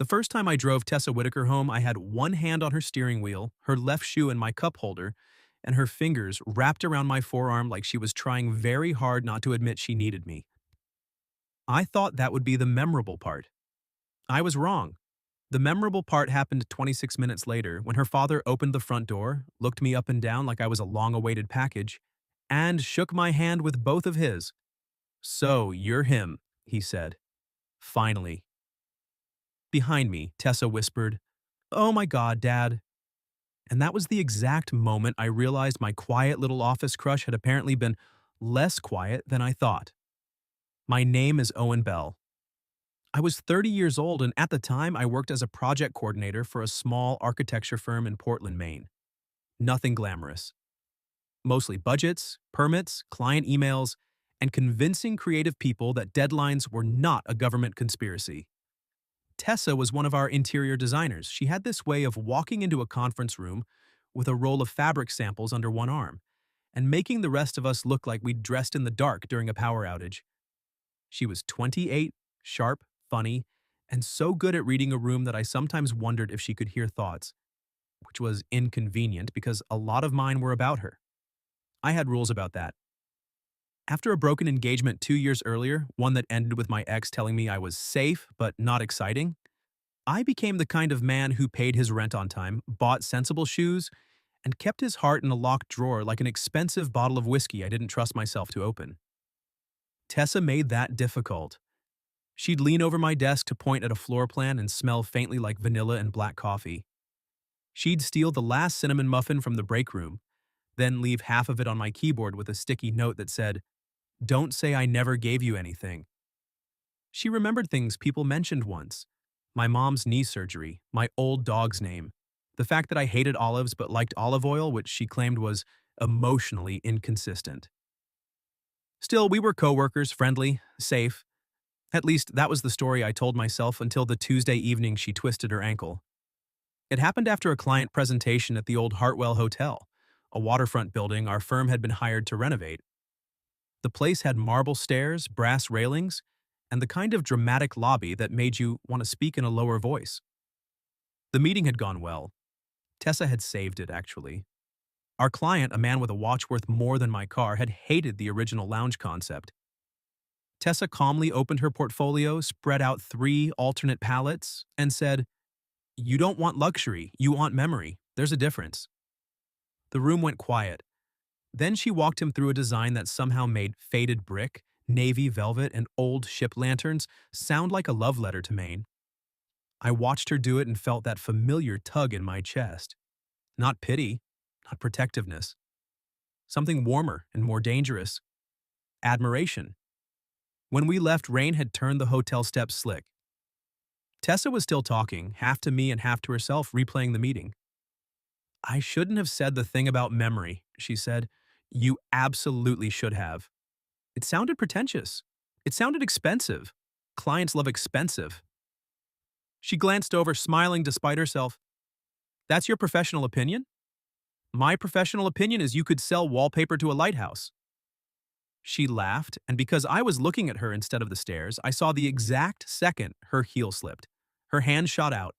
The first time I drove Tessa Whitaker home, I had one hand on her steering wheel, her left shoe in my cup holder, and her fingers wrapped around my forearm like she was trying very hard not to admit she needed me. I thought that would be the memorable part. I was wrong. The memorable part happened 26 minutes later when her father opened the front door, looked me up and down like I was a long-awaited package, and shook my hand with both of his. "So, you're him," he said. Finally. Behind me, Tessa whispered, "Oh my God, Dad." And that was the exact moment I realized my quiet little office crush had apparently been less quiet than I thought. My name is Owen Bell. I was 30 years old, and at the time I worked as a project coordinator for a small architecture firm in Portland, Maine. Nothing glamorous. Mostly budgets, permits, client emails, and convincing creative people that deadlines were not a government conspiracy. Tessa was one of our interior designers. She had this way of walking into a conference room with a roll of fabric samples under one arm and making the rest of us look like we'd dressed in the dark during a power outage. She was 28, sharp, funny, and so good at reading a room that I sometimes wondered if she could hear thoughts, which was inconvenient because a lot of mine were about her. I had rules about that. After a broken engagement 2 years earlier, one that ended with my ex telling me I was safe but not exciting, I became the kind of man who paid his rent on time, bought sensible shoes, and kept his heart in a locked drawer like an expensive bottle of whiskey I didn't trust myself to open. Tessa made that difficult. She'd lean over my desk to point at a floor plan and smell faintly like vanilla and black coffee. She'd steal the last cinnamon muffin from the break room, then leave half of it on my keyboard with a sticky note that said, "Don't say I never gave you anything." She remembered things people mentioned once. My mom's knee surgery, my old dog's name, the fact that I hated olives but liked olive oil, which she claimed was emotionally inconsistent. Still, we were coworkers, friendly, safe. At least that was the story I told myself until the Tuesday evening she twisted her ankle. It happened after a client presentation at the old Hartwell Hotel, a waterfront building our firm had been hired to renovate. The place had marble stairs, brass railings, and the kind of dramatic lobby that made you want to speak in a lower voice. The meeting had gone well. Tessa had saved it, actually. Our client, a man with a watch worth more than my car, had hated the original lounge concept. Tessa calmly opened her portfolio, spread out 3 alternate palettes, and said, "You don't want luxury, you want memory. There's a difference." The room went quiet. Then she walked him through a design that somehow made faded brick, navy velvet, and old ship lanterns sound like a love letter to Maine. I watched her do it and felt that familiar tug in my chest. Not pity, not protectiveness. Something warmer and more dangerous. Admiration. When we left, rain had turned the hotel steps slick. Tessa was still talking, half to me and half to herself, replaying the meeting. "I shouldn't have said the thing about memory," she said. "You absolutely should have." It sounded pretentious. It sounded expensive. Clients love expensive. She glanced over, smiling despite herself. "That's your professional opinion? My professional opinion is you could sell wallpaper to a lighthouse." She laughed, and because I was looking at her instead of the stairs, I saw the exact second her heel slipped. Her hand shot out.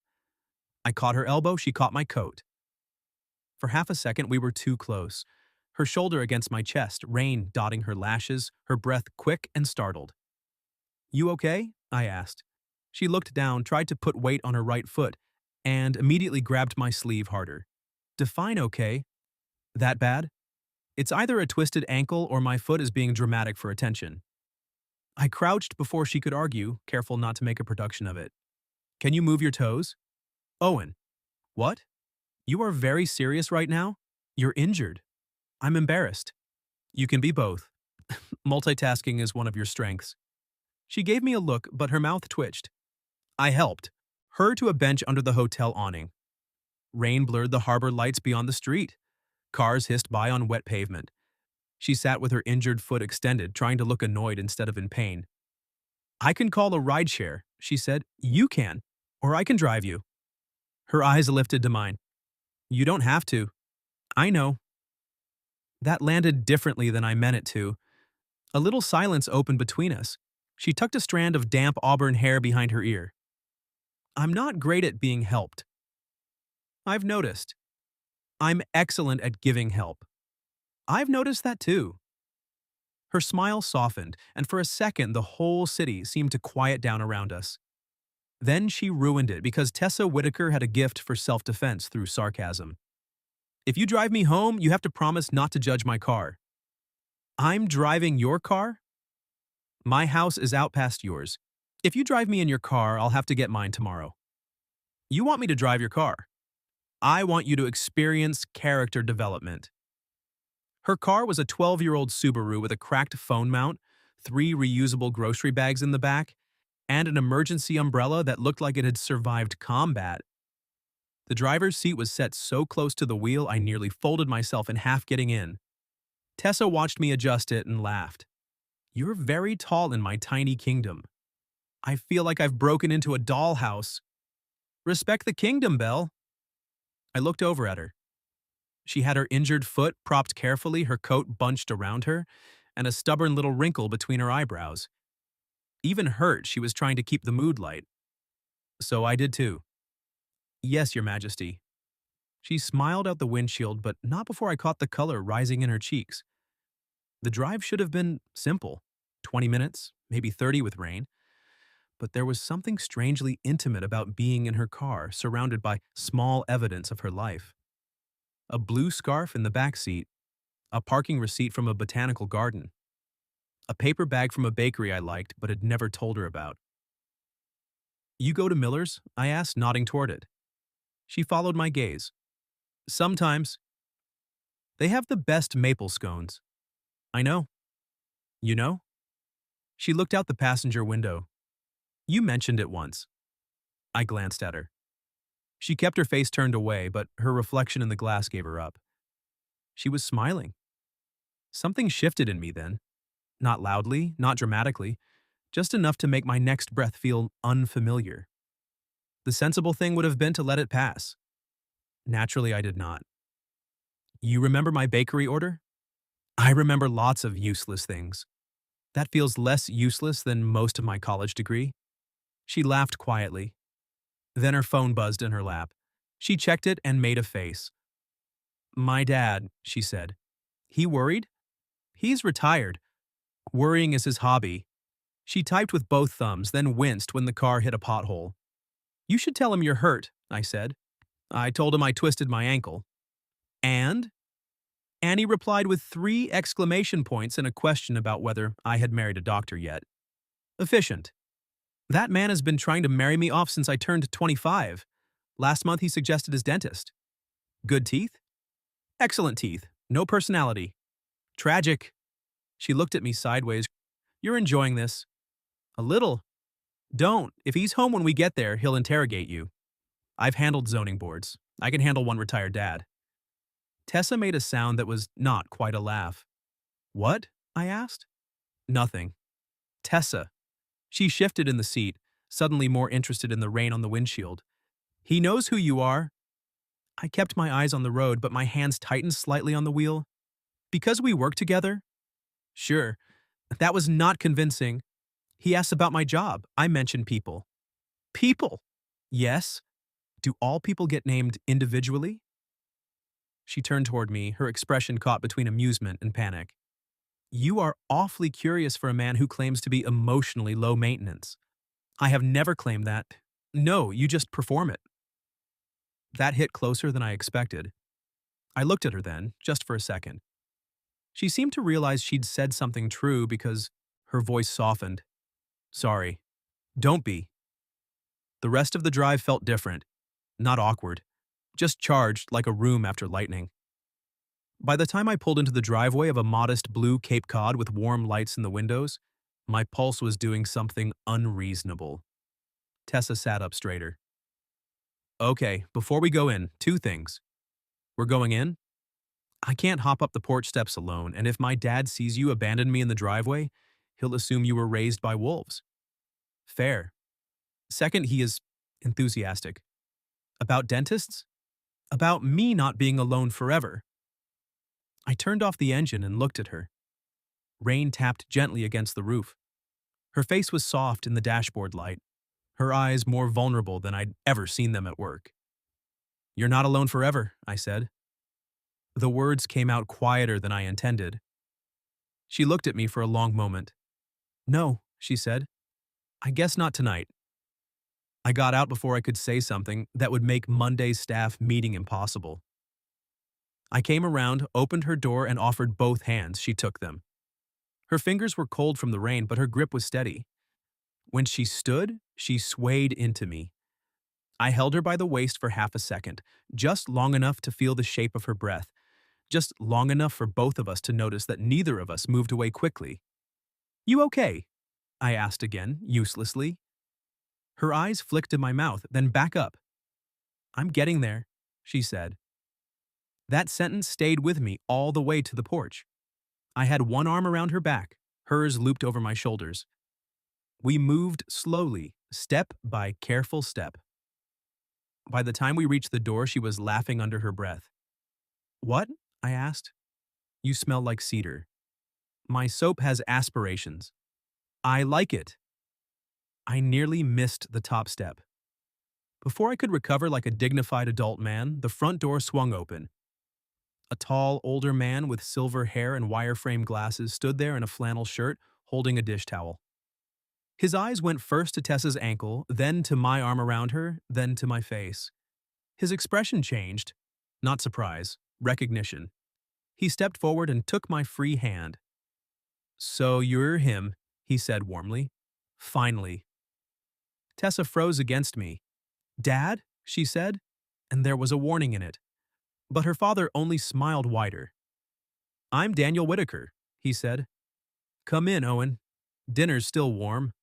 I caught her elbow, she caught my coat. For half a second, we were too close. Her shoulder against my chest, rain dotting her lashes, her breath quick and startled. "You okay?" I asked. She looked down, tried to put weight on her right foot, and immediately grabbed my sleeve harder. "Define okay. That bad? It's either a twisted ankle or my foot is being dramatic for attention." I crouched before she could argue, careful not to make a production of it. "Can you move your toes?" "Owen." "What? You are very serious right now? You're injured." "I'm embarrassed." "You can be both. Multitasking is one of your strengths." She gave me a look, but her mouth twitched. I helped her to a bench under the hotel awning. Rain blurred the harbor lights beyond the street. Cars hissed by on wet pavement. She sat with her injured foot extended, trying to look annoyed instead of in pain. "I can call a rideshare," she said. "You can, or I can drive you." Her eyes lifted to mine. "You don't have to." "I know." That landed differently than I meant it to. A little silence opened between us. She tucked a strand of damp auburn hair behind her ear. I'm not great at being helped. I've noticed. I'm excellent at giving help. I've noticed that too. Her smile softened, and for a second the whole city seemed to quiet down around us. Then she ruined it because Tessa Whitaker had a gift for self-defense through sarcasm. If you drive me home, you have to promise not to judge my car. I'm driving your car? My house is out past yours. If you drive me in your car, I'll have to get mine tomorrow. You want me to drive your car. I want you to experience character development. Her car was a 12-year-old Subaru with a cracked phone mount, 3 reusable grocery bags in the back, and an emergency umbrella that looked like it had survived combat. The driver's seat was set so close to the wheel I nearly folded myself in half getting in. Tessa watched me adjust it and laughed. You're very tall in my tiny kingdom. I feel like I've broken into a dollhouse. Respect the kingdom, Belle. I looked over at her. She had her injured foot propped carefully, her coat bunched around her, and a stubborn little wrinkle between her eyebrows. Even hurt, she was trying to keep the mood light. So I did too. Yes, Your Majesty. She smiled out the windshield, but not before I caught the color rising in her cheeks. The drive should have been simple. 20 minutes, maybe 30 with rain. But there was something strangely intimate about being in her car, surrounded by small evidence of her life. A blue scarf in the back seat, a parking receipt from a botanical garden, a paper bag from a bakery I liked but had never told her about. You go to Miller's? I asked, nodding toward it. She followed my gaze. Sometimes. They have the best maple scones. I know. You know? She looked out the passenger window. You mentioned it once. I glanced at her. She kept her face turned away, but her reflection in the glass gave her up. She was smiling. Something shifted in me then. Not loudly, not dramatically, just enough to make my next breath feel unfamiliar. The sensible thing would have been to let it pass. Naturally, I did not. You remember my bakery order? I remember lots of useless things. That feels less useless than most of my college degree. She laughed quietly. Then her phone buzzed in her lap. She checked it and made a face. My dad, she said. He worried? He's retired. Worrying is his hobby. She typed with both thumbs, then winced when the car hit a pothole. You should tell him you're hurt, I said. I told him I twisted my ankle. And? Annie replied with 3 exclamation points and a question about whether I had married a doctor yet. Efficient. That man has been trying to marry me off since I turned 25. Last month he suggested his dentist. Good teeth? Excellent teeth. No personality. Tragic. She looked at me sideways. You're enjoying this. A little. Don't. If he's home when we get there, he'll interrogate you. I've handled zoning boards. I can handle one retired dad. Tessa made a sound that was not quite a laugh. What? I asked. Nothing. Tessa. She shifted in the seat, suddenly more interested in the rain on the windshield. He knows who you are. I kept my eyes on the road, but my hands tightened slightly on the wheel. Because we work together? Sure. That was not convincing. He asked about my job. I mentioned people. People? Yes. Do all people get named individually? She turned toward me, her expression caught between amusement and panic. You are awfully curious for a man who claims to be emotionally low maintenance. I have never claimed that. No, you just perform it. That hit closer than I expected. I looked at her then, just for a second. She seemed to realize she'd said something true because her voice softened. Sorry. Don't be. The rest of the drive felt different. Not awkward. Just charged like a room after lightning. By the time I pulled into the driveway of a modest blue Cape Cod with warm lights in the windows, my pulse was doing something unreasonable. Tessa sat up straighter. Okay, before we go in, 2 things. We're going in? I can't hop up the porch steps alone, and if my dad sees you abandon me in the driveway, he'll assume you were raised by wolves. Fair. Second, he is enthusiastic. About dentists? About me not being alone forever. I turned off the engine and looked at her. Rain tapped gently against the roof. Her face was soft in the dashboard light. her eyes more vulnerable than I'd ever seen them at work. "You're not alone forever," I said. The words came out quieter than I intended. She looked at me for a long moment. "No," she said. "I guess not tonight." I got out before I could say something that would make Monday's staff meeting impossible. I came around, opened her door, and offered both hands. She took them. Her fingers were cold from the rain, but her grip was steady. When she stood, she swayed into me. I held her by the waist for half a second, just long enough to feel the shape of her breath, just long enough for both of us to notice that neither of us moved away quickly. "You okay?" I asked again, uselessly. Her eyes flicked to my mouth, then back up. "I'm getting there," she said. That sentence stayed with me all the way to the porch. I had one arm around her back, hers looped over my shoulders. We moved slowly, step by careful step. By the time we reached the door, she was laughing under her breath. "What?" I asked. "You smell like cedar. My soap has aspirations. I like it." I nearly missed the top step. Before I could recover like a dignified adult man, the front door swung open. A tall, older man with silver hair and wireframe glasses stood there in a flannel shirt, holding a dish towel. His eyes went first to Tessa's ankle, then to my arm around her, then to my face. His expression changed. Not surprise, recognition. He stepped forward and took my free hand. "So you're him," he said warmly. "Finally." Tessa froze against me. "Dad?" she said, and there was a warning in it. But her father only smiled wider. "I'm Daniel Whitaker," he said. "Come in, Owen. Dinner's still warm."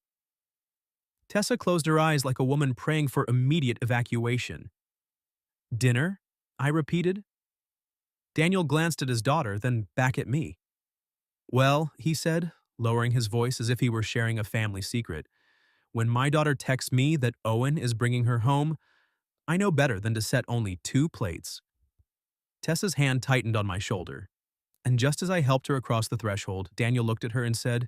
Tessa closed her eyes like a woman praying for immediate evacuation. "Dinner?" I repeated. Daniel glanced at his daughter, then back at me. "Well," he said, lowering his voice as if he were sharing a family secret, "when my daughter texts me that Owen is bringing her home, I know better than to set only 2 plates." Tessa's hand tightened on my shoulder, and just as I helped her across the threshold, Daniel looked at her and said,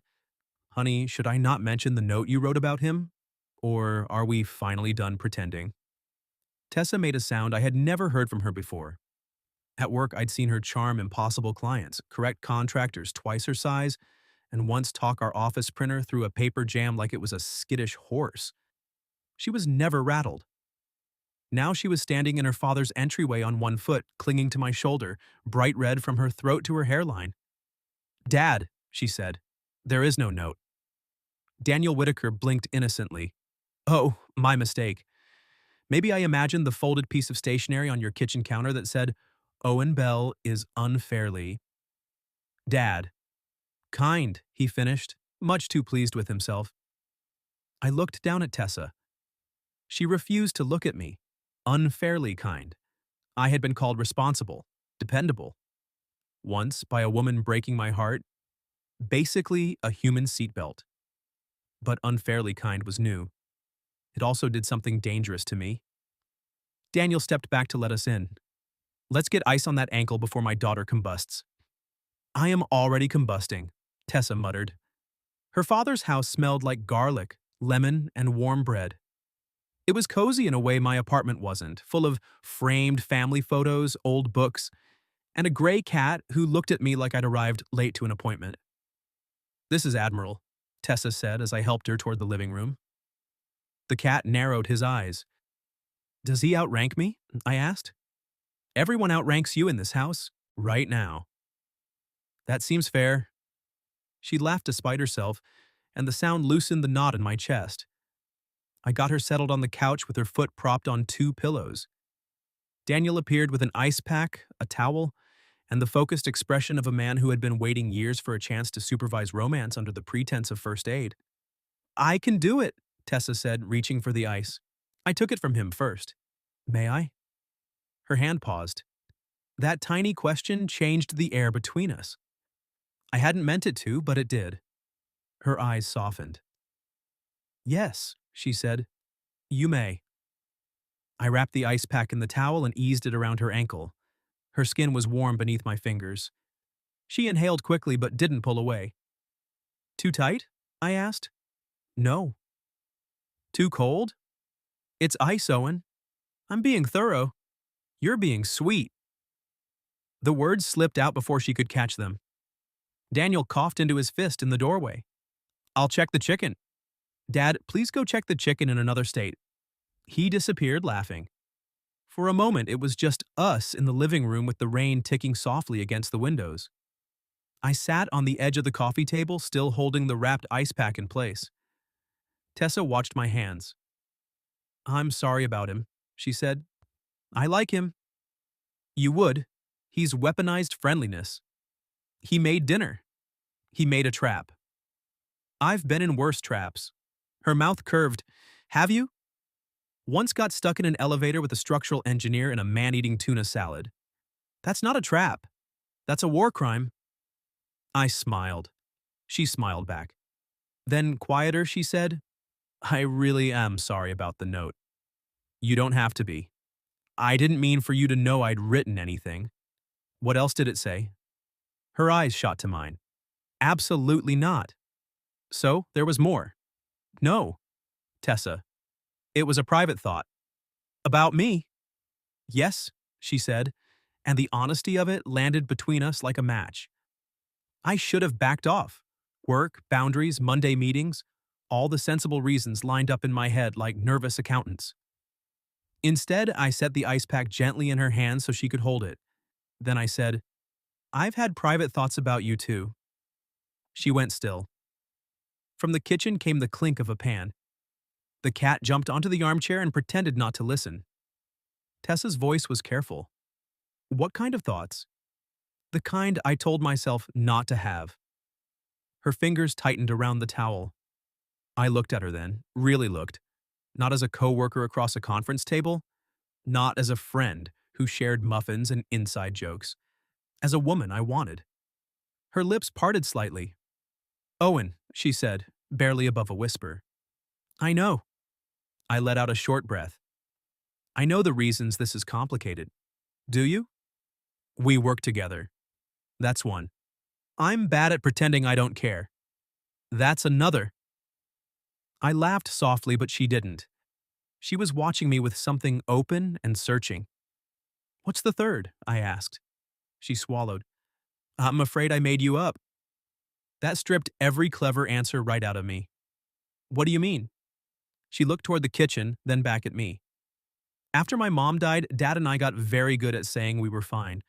"Honey, should I not mention the note you wrote about him? Or are we finally done pretending?" Tessa made a sound I had never heard from her before. At work, I'd seen her charm impossible clients, correct contractors twice her size, and once talk our office printer through a paper jam like it was a skittish horse. She was never rattled. Now she was standing in her father's entryway on one foot, clinging to my shoulder, bright red from her throat to her hairline. "Dad," she said, "there is no note." Daniel Whitaker blinked innocently. "Oh, my mistake. Maybe I imagined the folded piece of stationery on your kitchen counter that said, 'Owen Bell is unfairly.'" "Dad." "Kind," he finished, much too pleased with himself. I looked down at Tessa. She refused to look at me. Unfairly kind. I had been called responsible, dependable. Once, by a woman breaking my heart, basically a human seatbelt. But unfairly kind was new. It also did something dangerous to me. Daniel stepped back to let us in. "Let's get ice on that ankle before my daughter combusts." "I am already combusting," Tessa muttered. Her father's house smelled like garlic, lemon, and warm bread. It was cozy in a way my apartment wasn't, full of framed family photos, old books, and a gray cat who looked at me like I'd arrived late to an appointment. "This is Admiral," Tessa said as I helped her toward the living room. The cat narrowed his eyes. "Does he outrank me?" I asked. "Everyone outranks you in this house, right now." "That seems fair." She laughed despite herself, and the sound loosened the knot in my chest. I got her settled on the couch with her foot propped on 2 pillows. Daniel appeared with an ice pack, a towel, and the focused expression of a man who had been waiting years for a chance to supervise romance under the pretense of first aid. "I can do it," Tessa said, reaching for the ice. I took it from him first. "May I?" Her hand paused. That tiny question changed the air between us. I hadn't meant it to, but it did. Her eyes softened. "Yes," she said. "You may." I wrapped the ice pack in the towel and eased it around her ankle. Her skin was warm beneath my fingers. She inhaled quickly but didn't pull away. "Too tight?" I asked. "No." Too cold? It's ice, Owen. I'm being thorough. You're being sweet. The words slipped out before she could catch them. Daniel coughed into his fist in the doorway. I'll check the chicken. Dad, please go check the chicken in another state. He disappeared, laughing. For a moment, it was just us in the living room with the rain ticking softly against the windows. I sat on the edge of the coffee table, still holding the wrapped ice pack in place. Tessa watched my hands. I'm sorry about him, she said. I like him. You would. He's weaponized friendliness. He made dinner. He made a trap. I've been in worse traps. Her mouth curved. Have you? Once got stuck in an elevator with a structural engineer and a man-eating tuna salad. That's not a trap. That's a war crime. I smiled. She smiled back. Then, quieter, she said, I really am sorry about the note. You don't have to be. I didn't mean for you to know I'd written anything. What else did it say? Her eyes shot to mine. Absolutely not. So, there was more. No, Tessa. It was a private thought. About me. Yes, she said, and the honesty of it landed between us like a match. I should have backed off. Work, boundaries, Monday meetings, all the sensible reasons lined up in my head like nervous accountants. Instead, I set the ice pack gently in her hand so she could hold it. Then I said, I've had private thoughts about you too. She went still. From the kitchen came the clink of a pan. The cat jumped onto the armchair and pretended not to listen. Tessa's voice was careful. What kind of thoughts? The kind I told myself not to have. Her fingers tightened around the towel. I looked at her then, really looked. Not as a coworker across a conference table, not as a friend who shared muffins and inside jokes, as a woman I wanted. Her lips parted slightly. Owen, she said, barely above a whisper. I know. I let out a short breath. I know the reasons this is complicated. Do you? We work together. That's one. I'm bad at pretending I don't care. That's another. I laughed softly, but she didn't. She was watching me with something open and searching. What's the third? I asked. She swallowed. I'm afraid I made you up. That stripped every clever answer right out of me. What do you mean? She looked toward the kitchen, then back at me. After my mom died, Dad and I got very good at saying we were fine.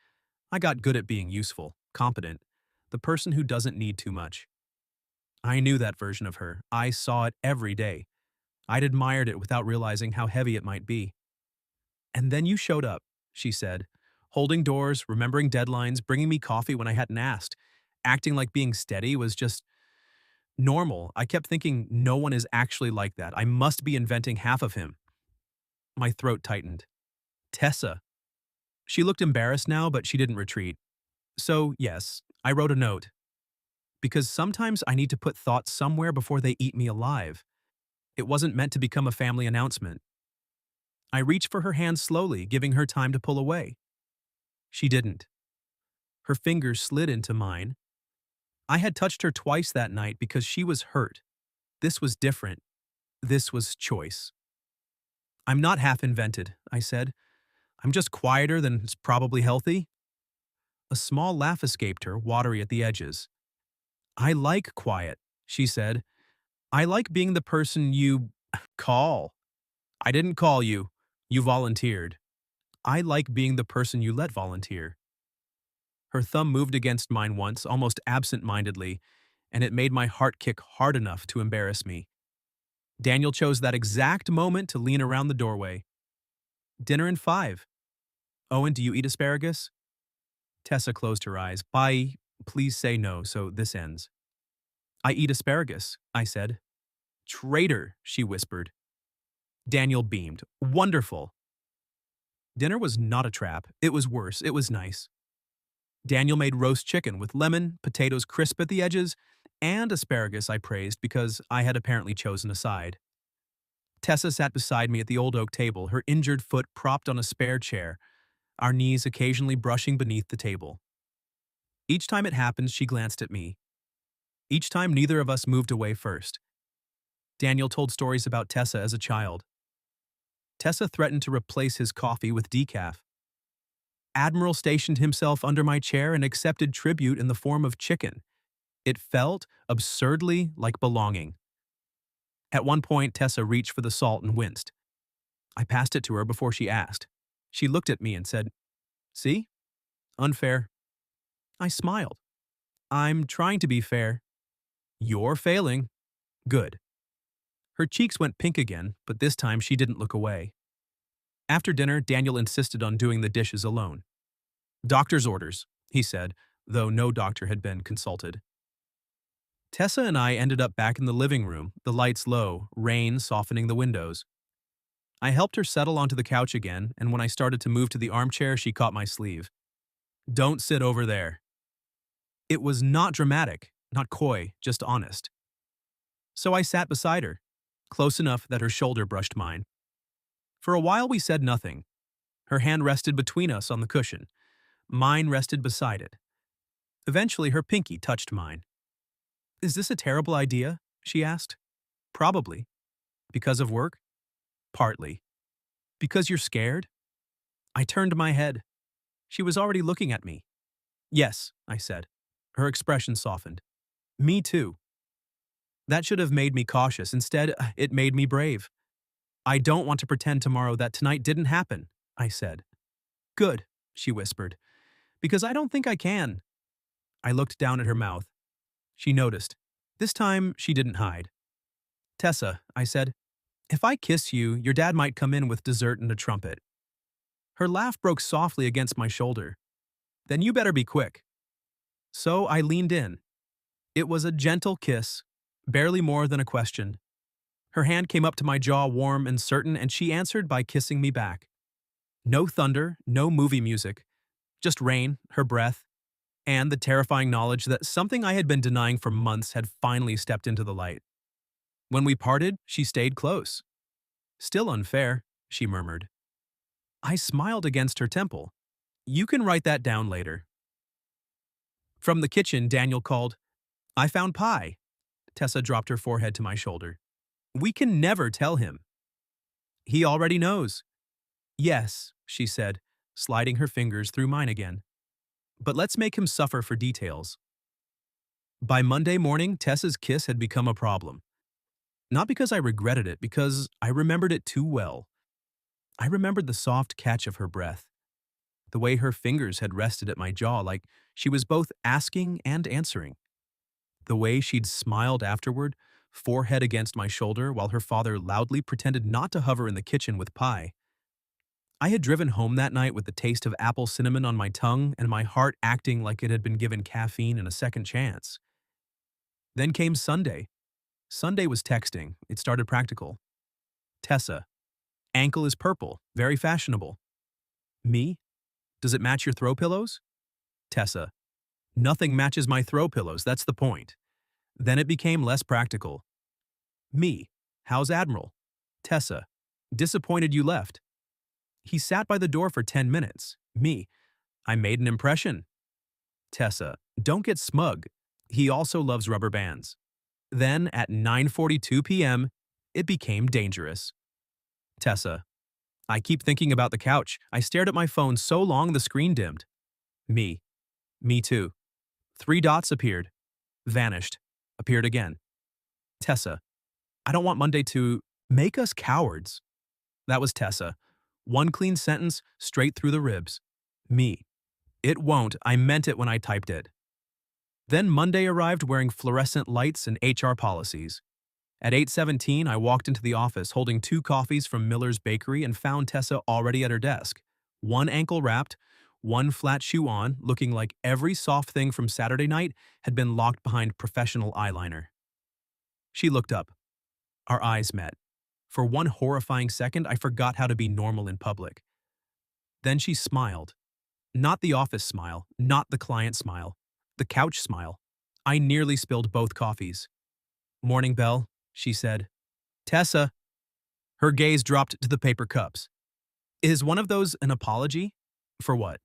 I got good at being useful, competent, the person who doesn't need too much. I knew that version of her. I saw it every day. I'd admired it without realizing how heavy it might be. And then you showed up, she said, holding doors, remembering deadlines, bringing me coffee when I hadn't asked, acting like being steady was just normal. I kept thinking no one is actually like that. I must be inventing half of him. My throat tightened. Tessa. She looked embarrassed now, but she didn't retreat. So, yes, I wrote a note. Because sometimes I need to put thoughts somewhere before they eat me alive. It wasn't meant to become a family announcement. I reached for her hand slowly, giving her time to pull away. She didn't. Her fingers slid into mine. I had touched her twice that night because she was hurt. This was different. This was choice. I'm not half-invented, I said. I'm just quieter than is probably healthy. A small laugh escaped her, watery at the edges. I like quiet, she said. I like being the person you call. I didn't call you. You volunteered. I like being the person you let volunteer. Her thumb moved against mine once, almost absent-mindedly, and it made my heart kick hard enough to embarrass me. Daniel chose that exact moment to lean around the doorway. Dinner in 5. Owen, do you eat asparagus? Tessa closed her eyes. Please say no, so this ends. I eat asparagus, I said. Traitor, she whispered. Daniel beamed. Wonderful. Dinner was not a trap. It was worse. It was nice. Daniel made roast chicken with lemon, potatoes crisp at the edges, and asparagus I praised because I had apparently chosen a side. Tessa sat beside me at the old oak table, her injured foot propped on a spare chair, our knees occasionally brushing beneath the table. Each time it happened, she glanced at me. Each time neither of us moved away first. Daniel told stories about Tessa as a child. Tessa threatened to replace his coffee with decaf. Admiral stationed himself under my chair and accepted tribute in the form of chicken. It felt absurdly like belonging. At one point, Tessa reached for the salt and winced. I passed it to her before she asked. She looked at me and said, "See? Unfair." I smiled. "I'm trying to be fair." "You're failing." "Good." Her cheeks went pink again, but this time she didn't look away. After dinner, Daniel insisted on doing the dishes alone. "Doctor's orders," he said, though no doctor had been consulted. Tessa and I ended up back in the living room, the lights low, rain softening the windows. I helped her settle onto the couch again, and when I started to move to the armchair, she caught my sleeve. "Don't sit over there." It was not dramatic, not coy, just honest. So I sat beside her, close enough that her shoulder brushed mine. For a while we said nothing. Her hand rested between us on the cushion. Mine rested beside it. Eventually her pinky touched mine. "Is this a terrible idea?" she asked. "Probably." "Because of work?" "Partly." "Because you're scared?" I turned my head. She was already looking at me. "Yes," I said. Her expression softened. "Me too." That should have made me cautious. Instead, it made me brave. "I don't want to pretend tomorrow that tonight didn't happen," I said. "Good," she whispered, "because I don't think I can." I looked down at her mouth. She noticed. This time, she didn't hide. "Tessa," I said, "if I kiss you, your dad might come in with dessert and a trumpet." Her laugh broke softly against my shoulder. "Then you better be quick." So I leaned in. It was a gentle kiss, barely more than a question. Her hand came up to my jaw warm and certain, and she answered by kissing me back. No thunder, no movie music, just rain, her breath, and the terrifying knowledge that something I had been denying for months had finally stepped into the light. When we parted, she stayed close. "Still unfair," she murmured. I smiled against her temple. "You can write that down later." From the kitchen, Daniel called, "I found pie." Tessa dropped her forehead to my shoulder. "We can never tell him." "He already knows." "Yes," she said, sliding her fingers through mine again. "But let's make him suffer for details." By Monday morning, Tessa's kiss had become a problem. Not because I regretted it, because I remembered it too well. I remembered the soft catch of her breath, the way her fingers had rested at my jaw like she was both asking and answering, the way she'd smiled afterward, forehead against my shoulder, while her father loudly pretended not to hover in the kitchen with pie. I had driven home that night with the taste of apple cinnamon on my tongue and my heart acting like it had been given caffeine and a second chance. Then came Sunday. Sunday was texting. It started practical. "Tessa, ankle is purple, very fashionable." "Me? Does it match your throw pillows?" "Tessa, nothing matches my throw pillows, that's the point." Then it became less practical. "Me, how's Admiral?" "Tessa, disappointed you left." "He sat by the door for 10 minutes. Me, I made an impression." "Tessa, don't get smug. He also loves rubber bands." Then, at 9:42 p.m., it became dangerous. "Tessa, I keep thinking about the couch. I stared at my phone so long the screen dimmed." Me too." 3 dots appeared, vanished, appeared again. "Tessa, I don't want Monday to make us cowards." That was Tessa. One clean sentence, straight through the ribs. Me. "It won't. I meant it when I typed it." Then Monday arrived wearing fluorescent lights and HR policies. At 8:17, I walked into the office holding 2 coffees from Miller's Bakery and found Tessa already at her desk. One ankle wrapped, one flat shoe on, looking like every soft thing from Saturday night had been locked behind professional eyeliner. She looked up. Our eyes met. For one horrifying second, I forgot how to be normal in public. Then she smiled. Not the office smile, not the client smile, the couch smile. I nearly spilled both coffees. "Morning, Bell," she said. "Tessa." Her gaze dropped to the paper cups. "Is one of those an apology?" "For what?"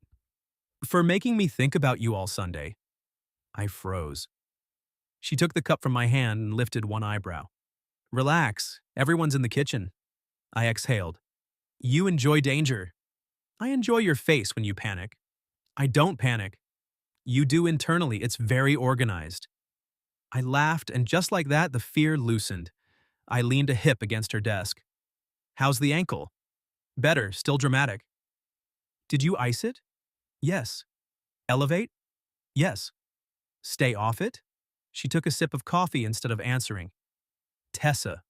"For making me think about you all Sunday." I froze. She took the cup from my hand and lifted one eyebrow. Relax, everyone's in the kitchen. I exhaled. You enjoy danger. I enjoy your face when you panic. I don't panic. You do internally, it's very organized. I laughed, and just like that, the fear loosened. I leaned a hip against her desk. How's the ankle? Better, still dramatic. Did you ice it? Yes. Elevate? Yes. Stay off it? She took a sip of coffee instead of answering. Tessa.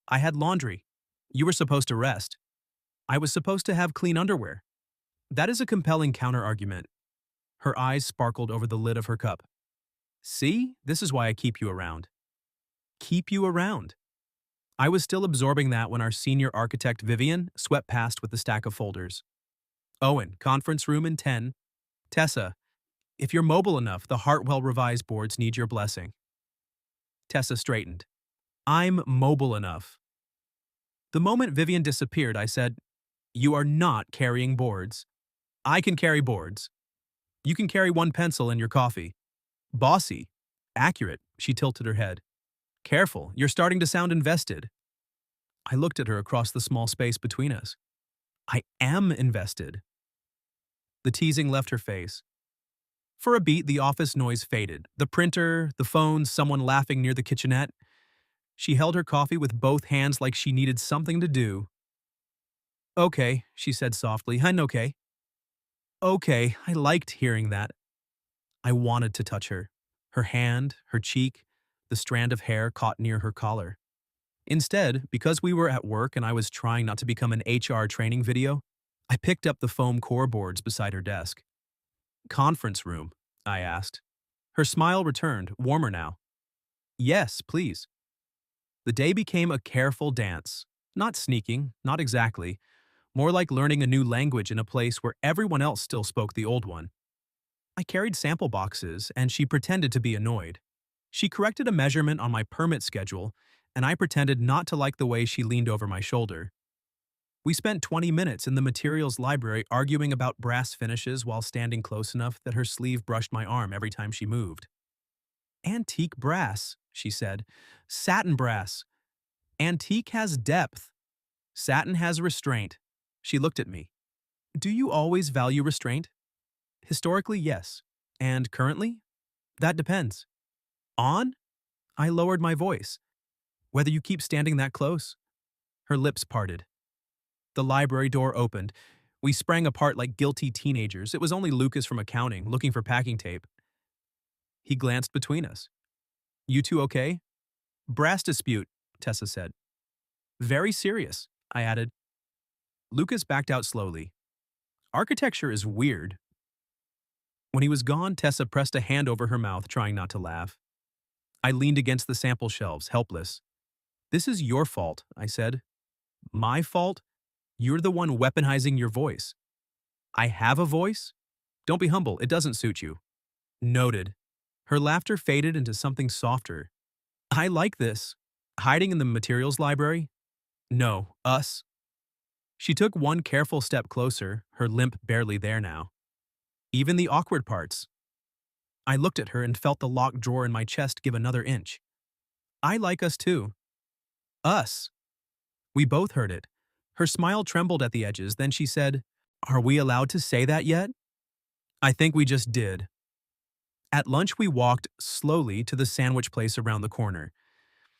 I had laundry. You were supposed to rest. I was supposed to have clean underwear. That is a compelling counterargument. Her eyes sparkled over the lid of her cup. See, this is why I keep you around. Keep you around. I was still absorbing that when our senior architect Vivian swept past with a stack of folders. Owen, conference room in 10. Tessa, if you're mobile enough, the Hartwell revised boards need your blessing. Tessa straightened. I'm mobile enough. The moment Vivian disappeared, I said, You are not carrying boards. I can carry boards. You can carry one pencil in your coffee. Bossy. Accurate, she tilted her head. Careful, you're starting to sound invested. I looked at her across the small space between us. I am invested. The teasing left her face. For a beat, the office noise faded. The printer, the phone, someone laughing near the kitchenette. She held her coffee with both hands like she needed something to do. Okay, she said softly. I'm okay. Okay, I liked hearing that. I wanted to touch her. Her hand, her cheek, the strand of hair caught near her collar. Instead, because we were at work and I was trying not to become an HR training video, I picked up the foam core boards beside her desk. Conference room, I asked. Her smile returned, warmer now. Yes, please. The day became a careful dance. Not sneaking, not exactly. More like learning a new language in a place where everyone else still spoke the old one. I carried sample boxes, and she pretended to be annoyed. She corrected a measurement on my permit schedule, and I pretended not to like the way she leaned over my shoulder. We spent 20 minutes in the materials library arguing about brass finishes while standing close enough that her sleeve brushed my arm every time she moved. Antique brass, she said. Satin brass. Antique has depth. Satin has restraint. She looked at me. Do you always value restraint? Historically, yes. And currently? That depends. On? I lowered my voice. Whether you keep standing that close. Her lips parted. The library door opened. We sprang apart like guilty teenagers. It was only Lucas from accounting, looking for packing tape. He glanced between us. You two okay? Brass dispute, Tessa said. Very serious, I added. Lucas backed out slowly. Architecture is weird. When he was gone, Tessa pressed a hand over her mouth, trying not to laugh. I leaned against the sample shelves, helpless. This is your fault, I said. My fault? You're the one weaponizing your voice. I have a voice? Don't be humble, it doesn't suit you. Noted. Her laughter faded into something softer. I like this. Hiding in the materials library? No, us. She took one careful step closer, her limp barely there now. Even the awkward parts. I looked at her and felt the locked drawer in my chest give another inch. I like us too. Us. We both heard it. Her smile trembled at the edges, then she said, Are we allowed to say that yet? I think we just did. At lunch, we walked slowly to the sandwich place around the corner.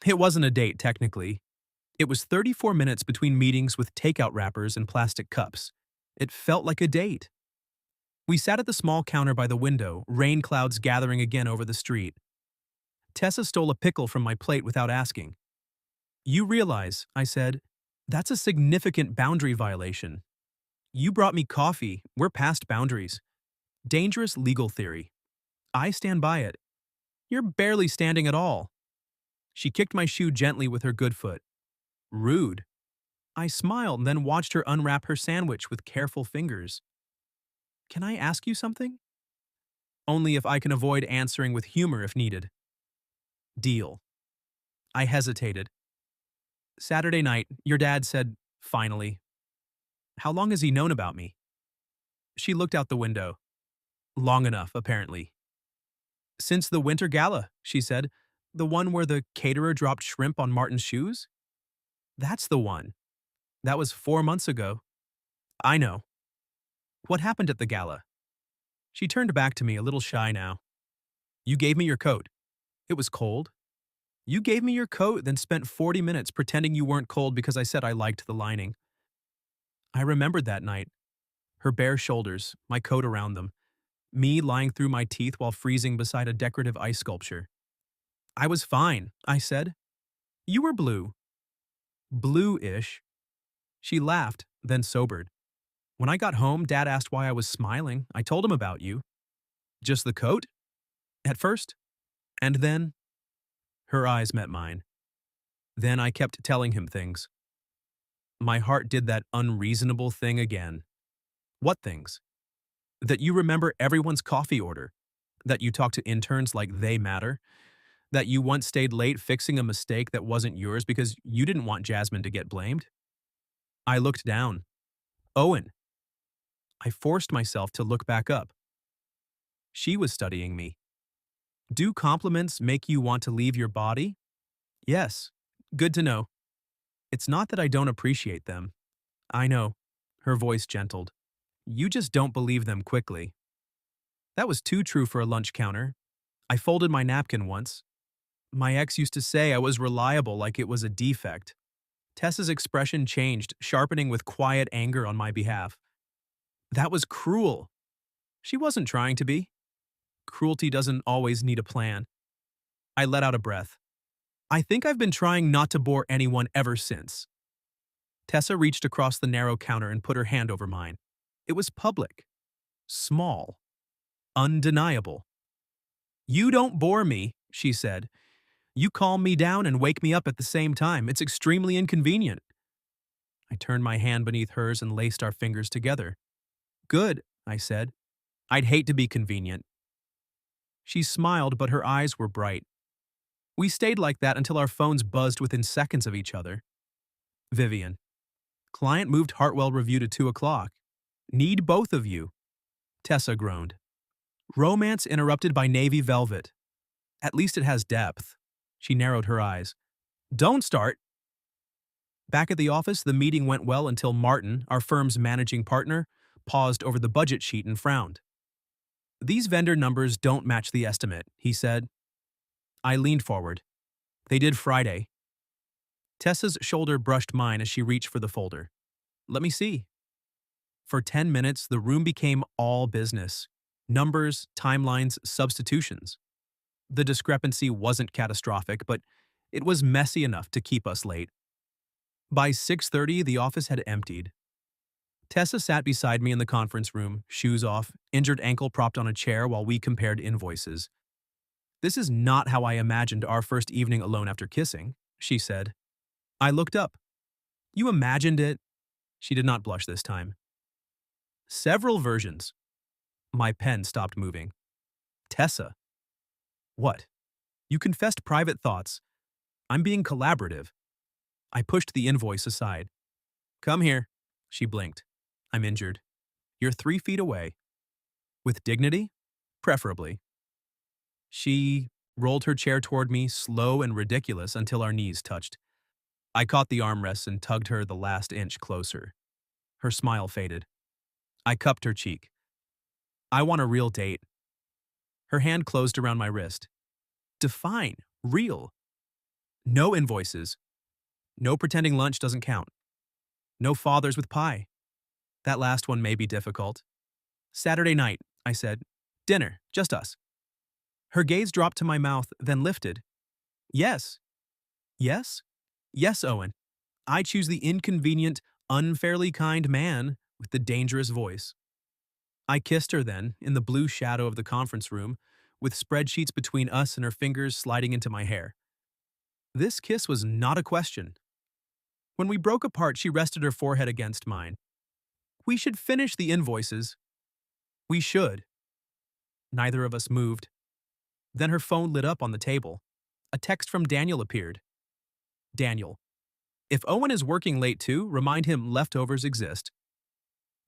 It wasn't a date, technically. It was 34 minutes between meetings with takeout wrappers and plastic cups. It felt like a date. We sat at the small counter by the window, rain clouds gathering again over the street. Tessa stole a pickle from my plate without asking. You realize, I said, that's a significant boundary violation. You brought me coffee. We're past boundaries. Dangerous legal theory. I stand by it. You're barely standing at all. She kicked my shoe gently with her good foot. Rude. I smiled and then watched her unwrap her sandwich with careful fingers. Can I ask you something? Only if I can avoid answering with humor if needed. Deal. I hesitated. Saturday night, your dad said, finally. How long has he known about me? She looked out the window. Long enough, apparently. Since the winter gala, she said. The one where the caterer dropped shrimp on Martin's shoes? That's the one. That was 4 months ago. I know. What happened at the gala? She turned back to me, a little shy now. You gave me your coat. It was cold. You gave me your coat, then spent 40 minutes pretending you weren't cold because I said I liked the lining. I remembered that night. Her bare shoulders, my coat around them, me lying through my teeth while freezing beside a decorative ice sculpture. I was fine, I said. You were blue. Blue-ish. She laughed, then sobered. When I got home, Dad asked why I was smiling. I told him about you. Just the coat? At first. And then? Her eyes met mine. Then I kept telling him things. My heart did that unreasonable thing again. What things? That you remember everyone's coffee order. That you talk to interns like they matter. That you once stayed late fixing a mistake that wasn't yours because you didn't want Jasmine to get blamed. I looked down. Owen. I forced myself to look back up. She was studying me. Do compliments make you want to leave your body? Yes. Good to know. It's not that I don't appreciate them. I know. Her voice gentled. You just don't believe them quickly. That was too true for a lunch counter. I folded my napkin once. My ex used to say I was reliable like it was a defect. Tessa's expression changed, sharpening with quiet anger on my behalf. That was cruel. She wasn't trying to be. Cruelty doesn't always need a plan. I let out a breath. I think I've been trying not to bore anyone ever since. Tessa reached across the narrow counter and put her hand over mine. It was public. Small. Undeniable. You don't bore me, she said. You calm me down and wake me up at the same time. It's extremely inconvenient. I turned my hand beneath hers and laced our fingers together. Good, I said. I'd hate to be convenient. She smiled, but her eyes were bright. We stayed like that until our phones buzzed within seconds of each other. Vivian. Client moved Hartwell review to 2 o'clock. Need both of you. Tessa groaned. Romance interrupted by navy velvet. At least it has depth. She narrowed her eyes. Don't start. Back at the office, the meeting went well until Martin, our firm's managing partner, paused over the budget sheet and frowned. These vendor numbers don't match the estimate, he said. I leaned forward. They did Friday. Tessa's shoulder brushed mine as she reached for the folder. Let me see. For 10 minutes, the room became all business. Numbers, timelines, substitutions. The discrepancy wasn't catastrophic, but it was messy enough to keep us late. By 6:30, the office had emptied. Tessa sat beside me in the conference room, shoes off, injured ankle propped on a chair while we compared invoices. This is not how I imagined our first evening alone after kissing, she said. I looked up. You imagined it? She did not blush this time. Several versions. My pen stopped moving. Tessa. What? You confessed private thoughts. I'm being collaborative. I pushed the invoice aside. Come here. She blinked. I'm injured. You're 3 feet away. With dignity? Preferably. She rolled her chair toward me, slow and ridiculous, until our knees touched. I caught the armrests and tugged her the last inch closer. Her smile faded. I cupped her cheek. I want a real date. Her hand closed around my wrist. Define. Real. No invoices. No pretending lunch doesn't count. No fathers with pie. That last one may be difficult. Saturday night, I said. Dinner, just us. Her gaze dropped to my mouth, then lifted. Yes. Yes? Yes, Owen. I choose the inconvenient, unfairly kind man with the dangerous voice. I kissed her then, in the blue shadow of the conference room, with spreadsheets between us and her fingers sliding into my hair. This kiss was not a question. When we broke apart, she rested her forehead against mine. We should finish the invoices. We should. Neither of us moved. Then her phone lit up on the table. A text from Daniel appeared. Daniel. If Owen is working late too, remind him leftovers exist.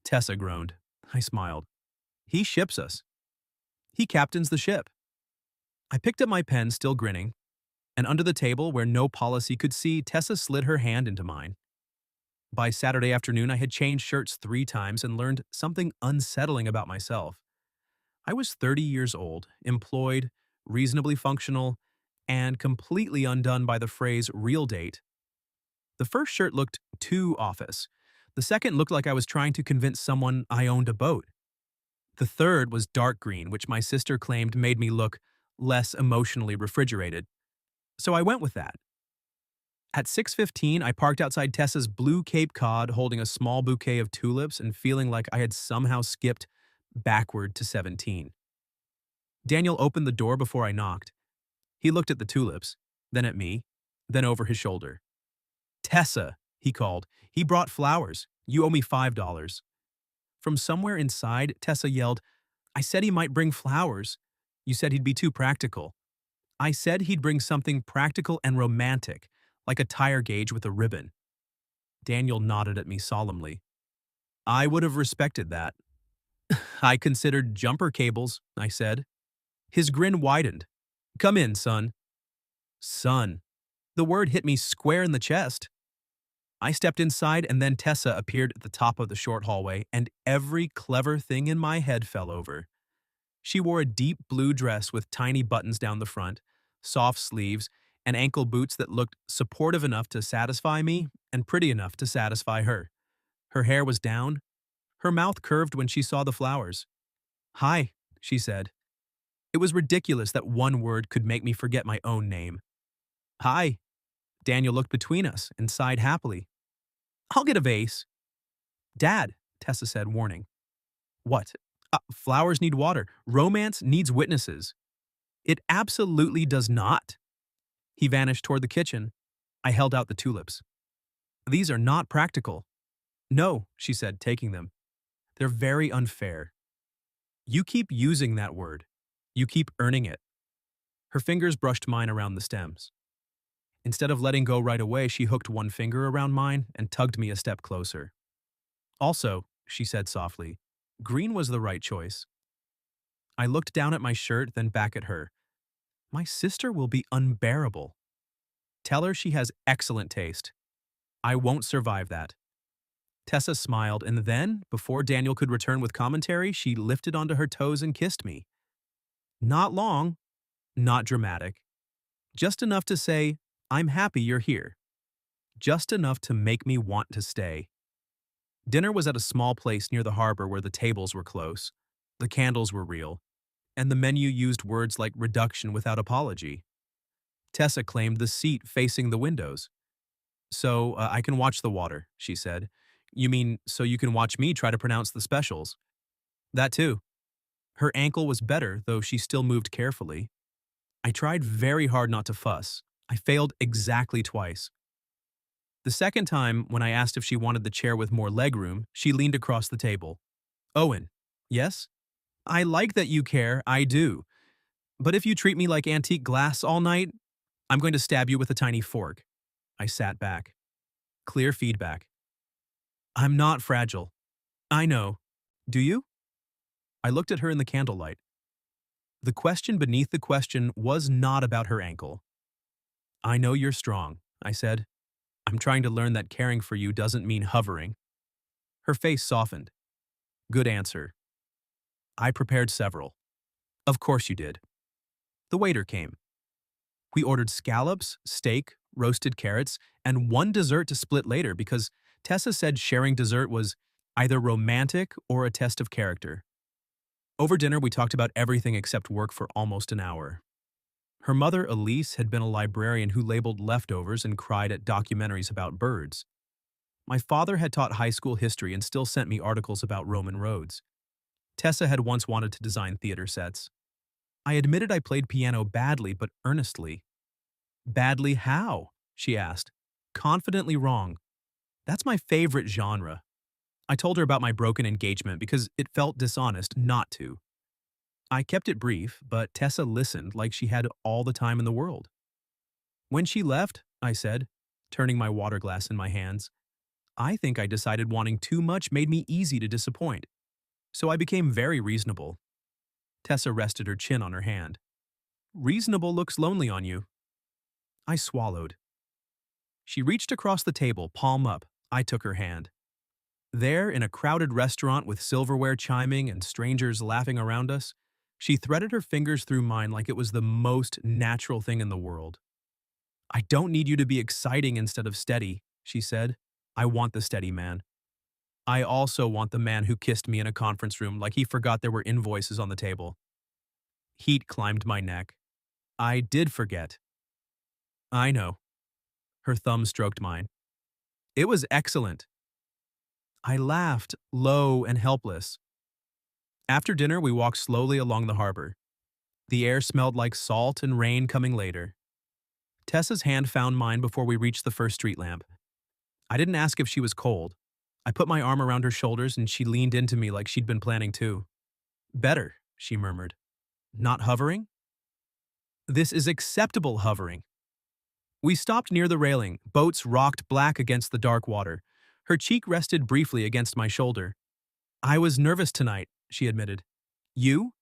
Tessa groaned. I smiled. He ships us. He captains the ship. I picked up my pen, still grinning. And under the table, where no policy could see, Tessa slid her hand into mine. By Saturday afternoon, I had changed shirts 3 times and learned something unsettling about myself. I was 30 years old, employed, reasonably functional, and completely undone by the phrase real date. The first shirt looked too office. The second looked like I was trying to convince someone I owned a boat. The third was dark green, which my sister claimed made me look less emotionally refrigerated. So I went with that. At 6:15, I parked outside Tessa's blue Cape Cod holding a small bouquet of tulips and feeling like I had somehow skipped backward to 17. Daniel opened the door before I knocked. He looked at the tulips, then at me, then over his shoulder. "Tessa," he called. "He brought flowers. You owe me $5. From somewhere inside, Tessa yelled, "I said he might bring flowers. You said he'd be too practical." "I said he'd bring something practical and romantic, like a tire gauge with a ribbon." Daniel nodded at me solemnly. "I would have respected that." "I considered jumper cables," I said. His grin widened. "Come in, son." Son. The word hit me square in the chest. I stepped inside, and then Tessa appeared at the top of the short hallway, and every clever thing in my head fell over. She wore a deep blue dress with tiny buttons down the front, soft sleeves, and ankle boots that looked supportive enough to satisfy me and pretty enough to satisfy her. Her hair was down. Her mouth curved when she saw the flowers. "Hi," she said. It was ridiculous that one word could make me forget my own name. "Hi." Daniel looked between us and sighed happily. "I'll get a vase." "Dad," Tessa said, warning. "What?" Flowers need water. Romance needs witnesses." "It absolutely does not." He vanished toward the kitchen. I held out the tulips. "These are not practical." "No," she said, taking them. "They're very unfair." "You keep using that word. You keep earning it." Her fingers brushed mine around the stems. Instead of letting go right away, she hooked one finger around mine and tugged me a step closer. "Also," she said softly, "green was the right choice." I looked down at my shirt, then back at her. My sister will be unbearable. Tell her she has excellent taste. I won't survive that. Tessa smiled, and then, before Daniel could return with commentary, she lifted onto her toes and kissed me. Not long, not dramatic. Just enough to say, "I'm happy you're here." Just enough to make me want to stay. Dinner was at a small place near the harbor where the tables were close. The candles were real, and the menu used words like reduction without apology. Tessa claimed the seat facing the windows. "So I can watch the water," she said. "You mean so you can watch me try to pronounce the specials?" "That too." Her ankle was better, though she still moved carefully. I tried very hard not to fuss. I failed exactly twice. The second time, when I asked if she wanted the chair with more legroom, she leaned across the table. "Owen." "Yes?" "I like that you care, I do. But if you treat me like antique glass all night, I'm going to stab you with a tiny fork." I sat back. Clear feedback. "I'm not fragile." "I know. Do you?" I looked at her in the candlelight. The question beneath the question was not about her ankle. "I know you're strong," I said. "I'm trying to learn that caring for you doesn't mean hovering." Her face softened. "Good answer. I prepared several." "Of course you did." The waiter came. We ordered scallops, steak, roasted carrots, and one dessert to split later because Tessa said sharing dessert was either romantic or a test of character. Over dinner, we talked about everything except work for almost an hour. Her mother, Elise, had been a librarian who labeled leftovers and cried at documentaries about birds. My father had taught high school history and still sent me articles about Roman roads. Tessa had once wanted to design theater sets. I admitted I played piano badly, but earnestly. "Badly how?" she asked. "Confidently wrong. That's my favorite genre." I told her about my broken engagement because it felt dishonest not to. I kept it brief, but Tessa listened like she had all the time in the world. When she left, I said, turning my water glass in my hands, "I think I decided wanting too much made me easy to disappoint. So I became very reasonable." Tessa rested her chin on her hand. "Reasonable looks lonely on you." I swallowed. She reached across the table, palm up. I took her hand. There, in a crowded restaurant with silverware chiming and strangers laughing around us, she threaded her fingers through mine like it was the most natural thing in the world. I don't need you to be exciting instead of steady, she said. I want the steady man. I also want the man who kissed me in a conference room like he forgot there were invoices on the table. Heat climbed my neck. I did forget. I know. Her thumb stroked mine. It was excellent. I laughed, low and helpless. After dinner, we walked slowly along the harbor. The air smelled like salt and rain coming later. Tessa's hand found mine before we reached the first street lamp. I didn't ask if she was cold. I put my arm around her shoulders and she leaned into me like she'd been planning to. Better, she murmured. Not hovering? This is acceptable hovering. We stopped near the railing. Boats rocked black against the dark water. Her cheek rested briefly against my shoulder. I was nervous tonight, she admitted. You?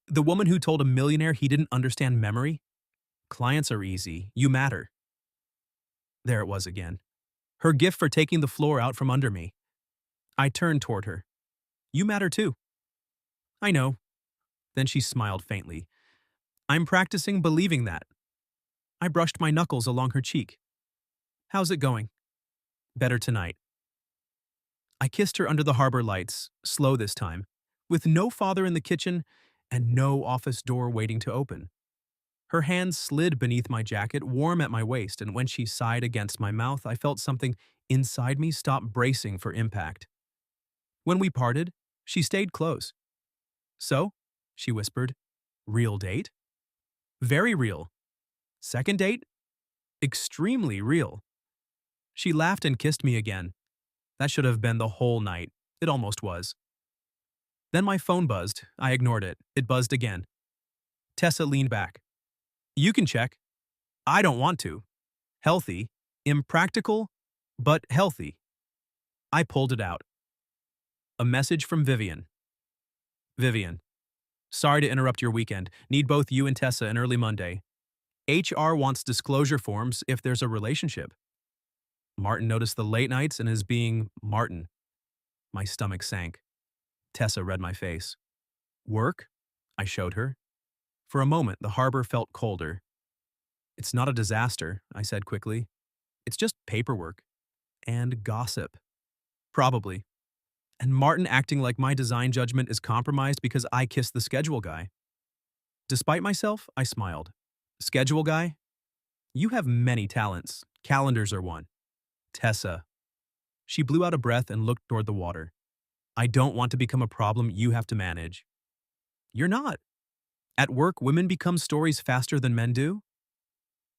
The woman who told a millionaire he didn't understand memory? Clients are easy. You matter. There it was again. Her gift for taking the floor out from under me. I turned toward her. You matter too. I know. Then she smiled faintly. I'm practicing believing that. I brushed my knuckles along her cheek. How's it going? Better tonight. I kissed her under the harbor lights, slow this time, with no father in the kitchen and no office door waiting to open. Her hands slid beneath my jacket, warm at my waist, and when she sighed against my mouth, I felt something inside me stop bracing for impact. When we parted, she stayed close. So, she whispered, real date? Very real. Second date? Extremely real. She laughed and kissed me again. That should have been the whole night. It almost was. Then my phone buzzed. I ignored it. It buzzed again. Tessa leaned back. You can check. I don't want to. Healthy. Impractical, but healthy. I pulled it out. A message from Vivian. Vivian. Sorry to interrupt your weekend. Need both you and Tessa in early Monday. HR wants disclosure forms if there's a relationship. Martin noticed the late nights and is being Martin. My stomach sank. Tessa read my face. Work? I showed her. For a moment, the harbor felt colder. It's not a disaster, I said quickly. It's just paperwork. And gossip. Probably. And Martin acting like my design judgment is compromised because I kissed the schedule guy. Despite myself, I smiled. Schedule guy? You have many talents. Calendars are one. Tessa. She blew out a breath and looked toward the water. I don't want to become a problem you have to manage. You're not. At work, women become stories faster than men do.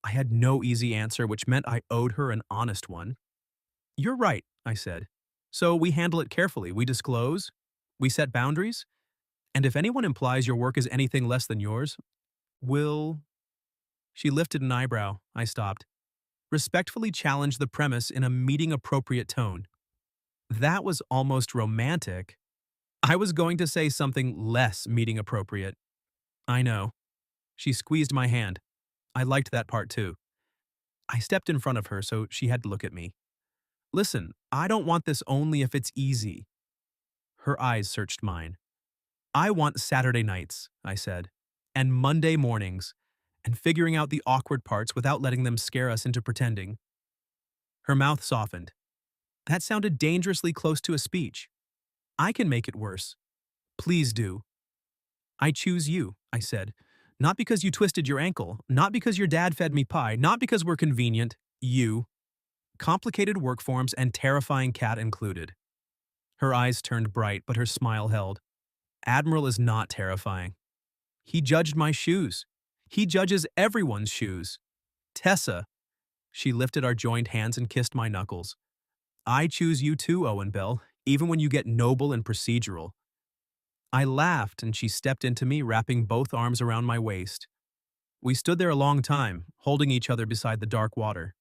I had no easy answer, which meant I owed her an honest one. You're right, I said. So we handle it carefully. We disclose. We set boundaries. And if anyone implies your work is anything less than yours, we'll... She lifted an eyebrow. I stopped. Respectfully challenged the premise in a meeting-appropriate tone. That was almost romantic. I was going to say something less meeting-appropriate. I know. She squeezed my hand. I liked that part too. I stepped in front of her, so she had to look at me. Listen, I don't want this only if it's easy. Her eyes searched mine. I want Saturday nights, I said, and Monday mornings, and figuring out the awkward parts without letting them scare us into pretending. Her mouth softened. That sounded dangerously close to a speech. I can make it worse. Please do. I choose you, I said. Not because you twisted your ankle, not because your dad fed me pie, not because we're convenient. You. Complicated work forms and terrifying cat included. Her eyes turned bright, but her smile held. Admiral is not terrifying. He judged my shoes. He judges everyone's shoes. Tessa. She lifted our joined hands and kissed my knuckles. I choose you too, Owen Bell, even when you get noble and procedural. I laughed and she stepped into me, wrapping both arms around my waist. We stood there a long time, holding each other beside the dark water.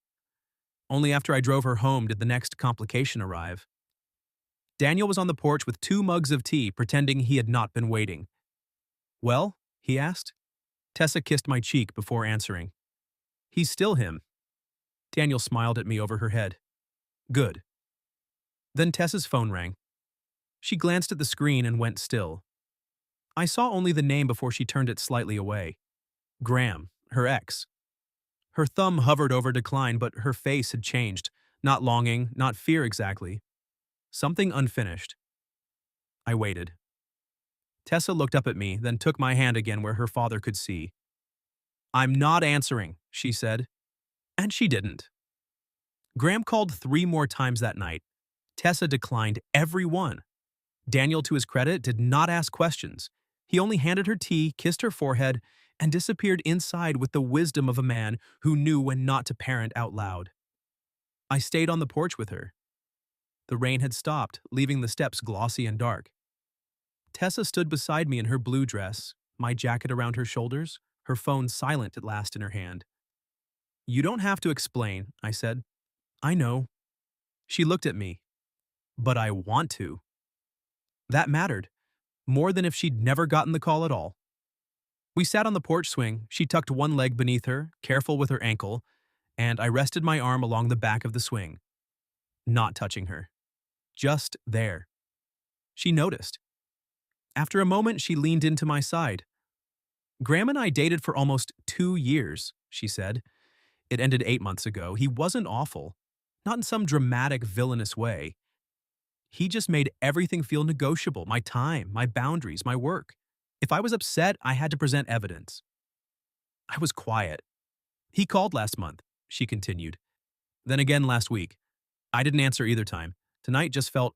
Only after I drove her home did the next complication arrive. Daniel was on the porch with 2 mugs of tea, pretending he had not been waiting. Well? He asked. Tessa kissed my cheek before answering. He's still him. Daniel smiled at me over her head. Good. Then Tessa's phone rang. She glanced at the screen and went still. I saw only the name before she turned it slightly away. Graham, her ex. Her thumb hovered over decline, but her face had changed. Not longing, not fear exactly. Something unfinished. I waited. Tessa looked up at me, then took my hand again where her father could see. I'm not answering, she said. And she didn't. Graham called 3 more times that night. Tessa declined every one. Daniel, to his credit, did not ask questions. He only handed her tea, kissed her forehead, and disappeared inside with the wisdom of a man who knew when not to parent out loud. I stayed on the porch with her. The rain had stopped, leaving the steps glossy and dark. Tessa stood beside me in her blue dress, my jacket around her shoulders, her phone silent at last in her hand. You don't have to explain, I said. I know. She looked at me. But I want to. That mattered, more than if she'd never gotten the call at all. We sat on the porch swing, she tucked one leg beneath her, careful with her ankle, and I rested my arm along the back of the swing. Not touching her. Just there. She noticed. After a moment, she leaned into my side. Graham and I dated for almost 2 years, she said. It ended 8 months ago. He wasn't awful. Not in some dramatic, villainous way. He just made everything feel negotiable, my time, my boundaries, my work. If I was upset, I had to present evidence. I was quiet. He called last month, she continued. Then again last week. I didn't answer either time. Tonight just felt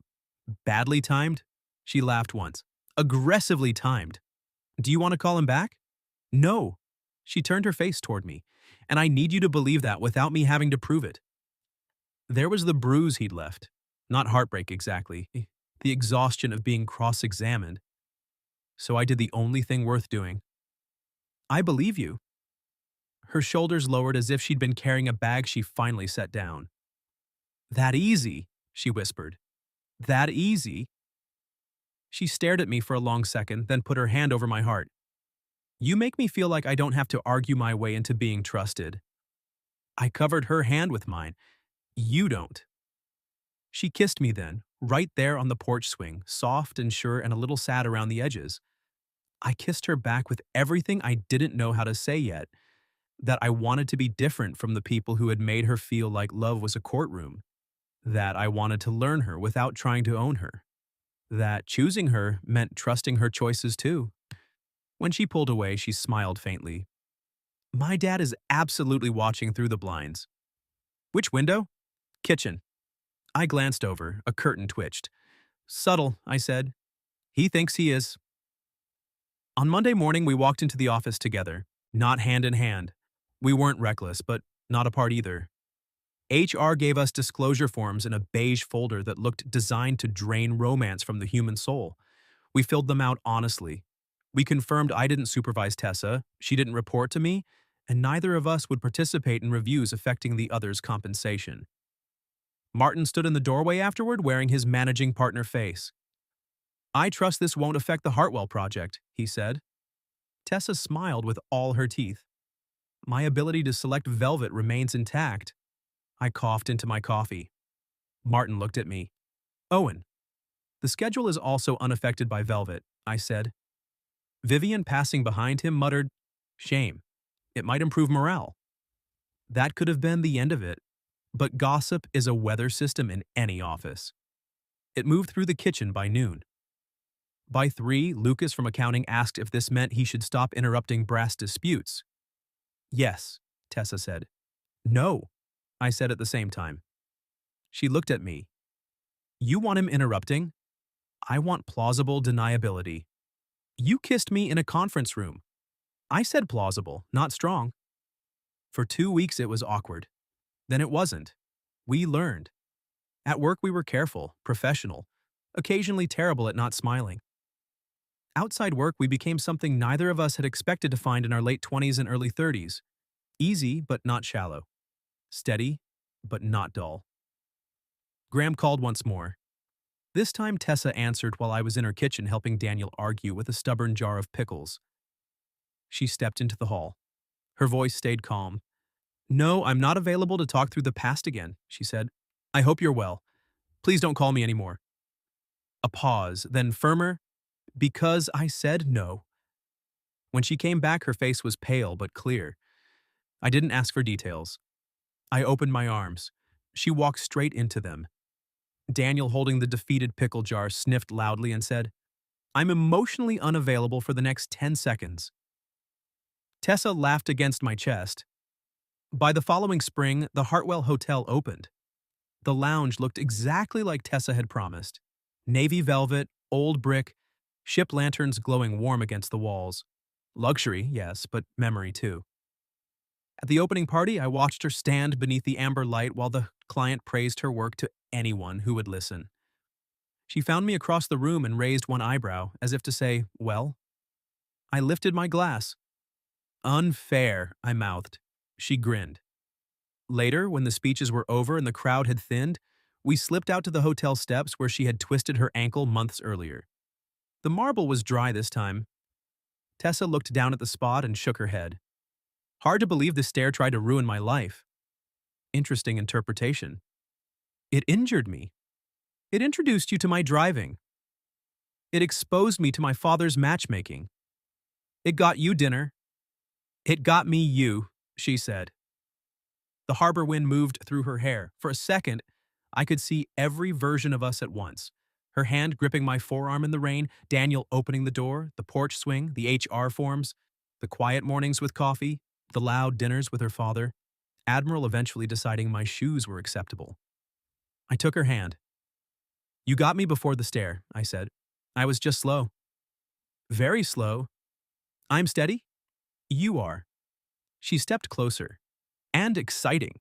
badly timed. She laughed once. Aggressively timed. Do you want to call him back? No. She turned her face toward me, and I need you to believe that without me having to prove it. There was the bruise he'd left. Not heartbreak exactly. The exhaustion of being cross-examined. So I did the only thing worth doing. I believe you. Her shoulders lowered as if she'd been carrying a bag she finally set down. That easy, she whispered. That easy? She stared at me for a long second, then put her hand over my heart. You make me feel like I don't have to argue my way into being trusted. I covered her hand with mine. You don't. She kissed me then, right there on the porch swing, soft and sure and a little sad around the edges. I kissed her back with everything I didn't know how to say yet, that I wanted to be different from the people who had made her feel like love was a courtroom, that I wanted to learn her without trying to own her, that choosing her meant trusting her choices too. When she pulled away, she smiled faintly. My dad is absolutely watching through the blinds. Which window? Kitchen. I glanced over, a curtain twitched. Subtle, I said. He thinks he is. On Monday morning, we walked into the office together, not hand in hand. We weren't reckless, but not apart either. HR gave us disclosure forms in a beige folder that looked designed to drain romance from the human soul. We filled them out honestly. We confirmed I didn't supervise Tessa, she didn't report to me, and neither of us would participate in reviews affecting the other's compensation. Martin stood in the doorway afterward wearing his managing partner face. I trust this won't affect the Hartwell project, he said. Tessa smiled with all her teeth. My ability to select velvet remains intact. I coughed into my coffee. Martin looked at me. Owen. The schedule is also unaffected by velvet, I said. Vivian, passing behind him, muttered, Shame. It might improve morale. That could have been the end of it. But gossip is a weather system in any office. It moved through the kitchen by noon. By 3, Lucas from accounting asked if this meant he should stop interrupting brass disputes. Yes, Tessa said. No, I said at the same time. She looked at me. You want him interrupting? I want plausible deniability. You kissed me in a conference room. I said plausible, not strong. For 2 weeks it was awkward. Then it wasn't. We learned. At work we were careful, professional, occasionally terrible at not smiling. Outside work we became something neither of us had expected to find in our late 20s and early 30s. Easy but not shallow. Steady but not dull. Graham called once more. This time Tessa answered while I was in her kitchen helping Daniel argue with a stubborn jar of pickles. She stepped into the hall. Her voice stayed calm. No, I'm not available to talk through the past again, she said. I hope you're well. Please don't call me anymore. A pause, then firmer, because I said no. When she came back, her face was pale but clear. I didn't ask for details. I opened my arms. She walked straight into them. Daniel, holding the defeated pickle jar, sniffed loudly and said, I'm emotionally unavailable for the next 10 seconds. Tessa laughed against my chest. By the following spring, the Hartwell Hotel opened. The lounge looked exactly like Tessa had promised. Navy velvet, old brick, ship lanterns glowing warm against the walls. Luxury, yes, but memory too. At the opening party, I watched her stand beneath the amber light while the client praised her work to anyone who would listen. She found me across the room and raised one eyebrow, as if to say, well? I lifted my glass. Unfair, I mouthed. She grinned. Later, when the speeches were over and the crowd had thinned, we slipped out to the hotel steps where she had twisted her ankle months earlier. The marble was dry this time. Tessa looked down at the spot and shook her head. Hard to believe the stair tried to ruin my life. Interesting interpretation. It injured me. It introduced you to my driving. It exposed me to my father's matchmaking. It got you dinner. It got me you, she said. The harbor wind moved through her hair. For a second, I could see every version of us at once. Her hand gripping my forearm in the rain, Daniel opening the door, the porch swing, the HR forms, the quiet mornings with coffee, the loud dinners with her father, Admiral eventually deciding my shoes were acceptable. I took her hand. You got me before the stair, I said. I was just slow. Very slow. I'm steady? You are. She stepped closer. And exciting.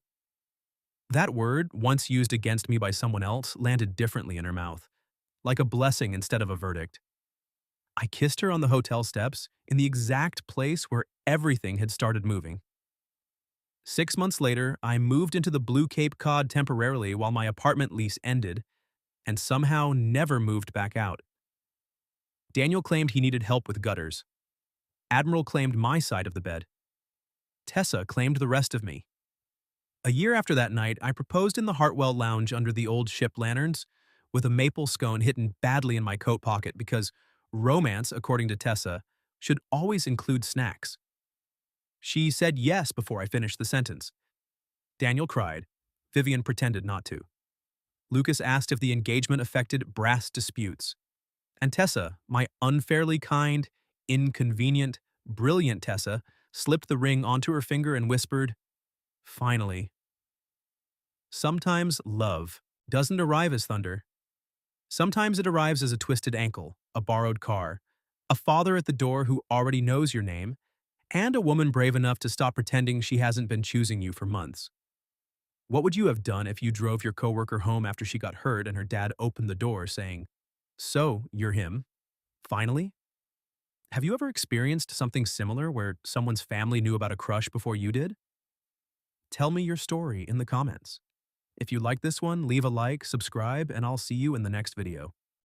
That word, once used against me by someone else, landed differently in her mouth, like a blessing instead of a verdict. I kissed her on the hotel steps, in the exact place where everything had started moving. 6 months later, I moved into the Blue Cape Cod temporarily while my apartment lease ended, and somehow never moved back out. Daniel claimed he needed help with gutters. Admiral claimed my side of the bed. Tessa claimed the rest of me. A year after that night, I proposed in the Hartwell Lounge under the old ship lanterns, with a maple scone hidden badly in my coat pocket because romance, according to Tessa, should always include snacks. She said yes before I finished the sentence. Daniel cried. Vivian pretended not to. Lucas asked if the engagement affected brass disputes. And Tessa, my unfairly kind, inconvenient, brilliant Tessa, slipped the ring onto her finger and whispered, finally. Sometimes love doesn't arrive as thunder. Sometimes it arrives as a twisted ankle, a borrowed car, a father at the door who already knows your name, and a woman brave enough to stop pretending she hasn't been choosing you for months. What would you have done if you drove your coworker home after she got hurt and her dad opened the door saying, so, you're him? Finally? Have you ever experienced something similar where someone's family knew about a crush before you did? Tell me your story in the comments. If you like this one, leave a like, subscribe, and I'll see you in the next video.